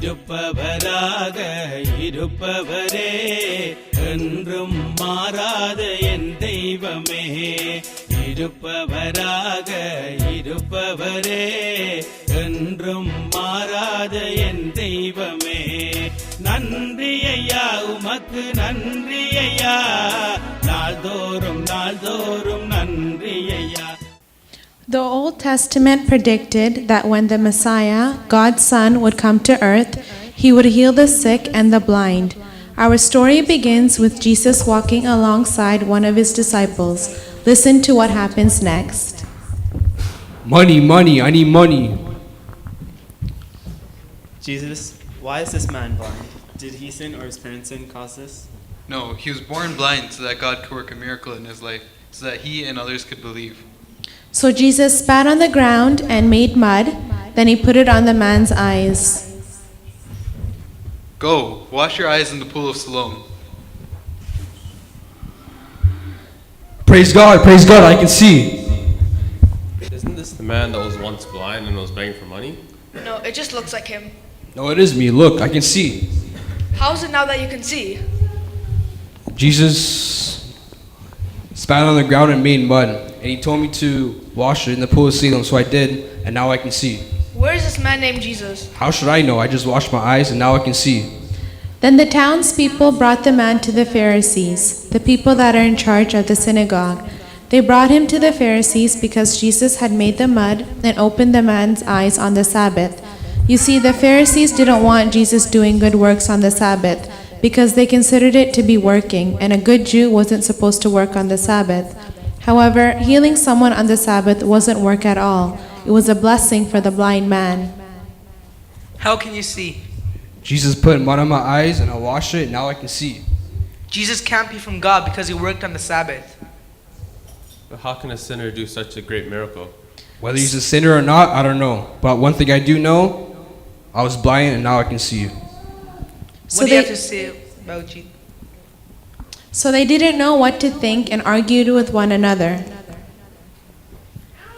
இருப்பவராக இருப்பவரே என்றும் மாறாத என் தெய்வமே இருப்பவராக இருப்பவரே என்றும் மாறாத என் தெய்வமே நன்றி ஐயா உமக்கு நன்றி ஐயா நாள்தோறும் நாள்தோறும் நன்றி ஐயா. The Old Testament predicted that when the Messiah, God's Son, would come to earth, he would heal the sick and the blind. Our story begins with Jesus walking alongside one of his disciples. Listen to what happens next. Money, money, I need money. Jesus, why is this man blind? Did he sin or his parents sin cause this? No, he was born blind so that God could work a miracle in his life, so that he and others could believe. So Jesus spat on the ground and made mud. Then he put it on the man's eyes. Go, wash your eyes in the pool of Siloam. Praise God, I can see. Isn't this the man that was once blind and was begging for money? No, it just looks like him. No, it is me. Look, I can see. How is it now that you can see? Jesus spat on the ground and made mud, and he told me to wash it in the pool of Siloam, so I did, and now I can see. Where is this man named Jesus? How should I know? I just washed my eyes, and now I can see. Then the townspeople brought the man to the Pharisees, the people that are in charge of the synagogue. They brought him to the Pharisees because Jesus had made the mud and opened the man's eyes on the Sabbath. You see, the Pharisees didn't want Jesus doing good works on the Sabbath because they considered it to be working, and a good Jew wasn't supposed to work on the Sabbath. However, healing someone on the Sabbath wasn't work at all. It was a blessing for the blind man. How can you see? Jesus put mud on my eyes, and I washed it, and now I can see. Jesus can't be from God because he worked on the Sabbath. But how can a sinner do such a great miracle? Whether he's a sinner or not, I don't know. But one thing I do know, I was blind, and now I can see. What do you have to say about Jesus? So they didn't know what to think and argued with one another.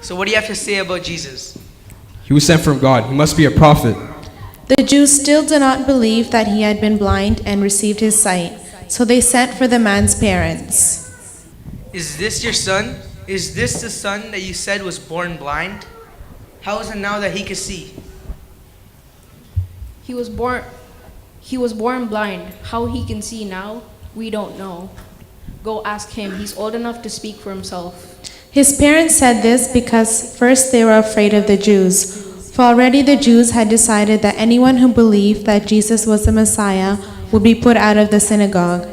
So what do you have to say about Jesus? He was sent from God. He must be a prophet. The Jews still did not believe that he had been blind and received his sight, so they sent for the man's parents. Is this your son? Is this the son that you said was born blind? How is it now that he can see? He was born blind. How he can see now, we don't know. Go ask him. He's old enough to speak for himself. His parents said this because first they were afraid of the Jews. For already the Jews had decided that anyone who believed that Jesus was the Messiah would be put out of the synagogue.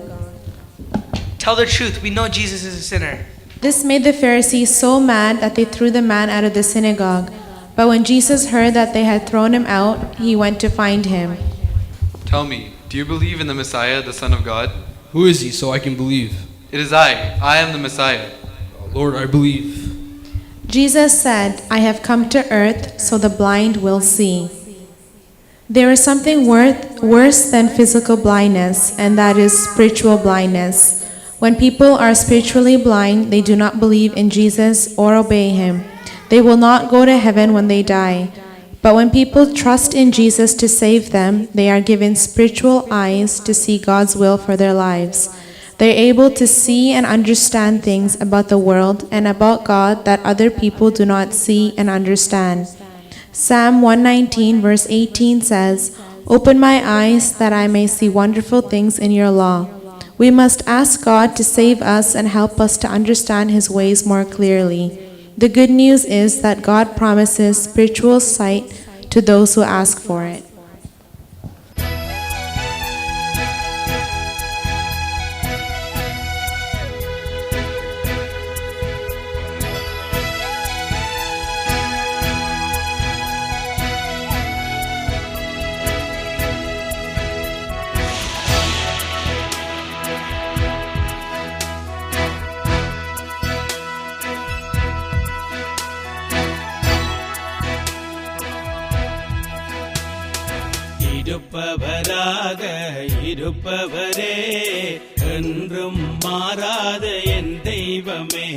Tell the truth. We know Jesus is a sinner. This made the Pharisees so mad that they threw the man out of the synagogue. But when Jesus heard that they had thrown him out, he went to find him. Tell me, do you believe in the Messiah, the Son of God? Who is he, so I can believe? It is I am the Messiah. Lord, I believe. Jesus said, I have come to earth so the blind will see. There is something worse than physical blindness, and that is spiritual blindness. When people are spiritually blind, they do not believe in Jesus or obey him. They will not go to heaven when they die. But when people trust in Jesus to save them, they are given spiritual eyes to see God's will for their lives. They're able to see and understand things about the world and about God that other people do not see and understand. Psalm 119 verse 18 says, Open my eyes that I may see wonderful things in your law. We must ask God to save us and help us to understand his ways more clearly. The good news is that God promises spiritual sight to those who ask for it. இருப்பவராக இருப்பவரே என்றும் மாறாத என் தெய்வமே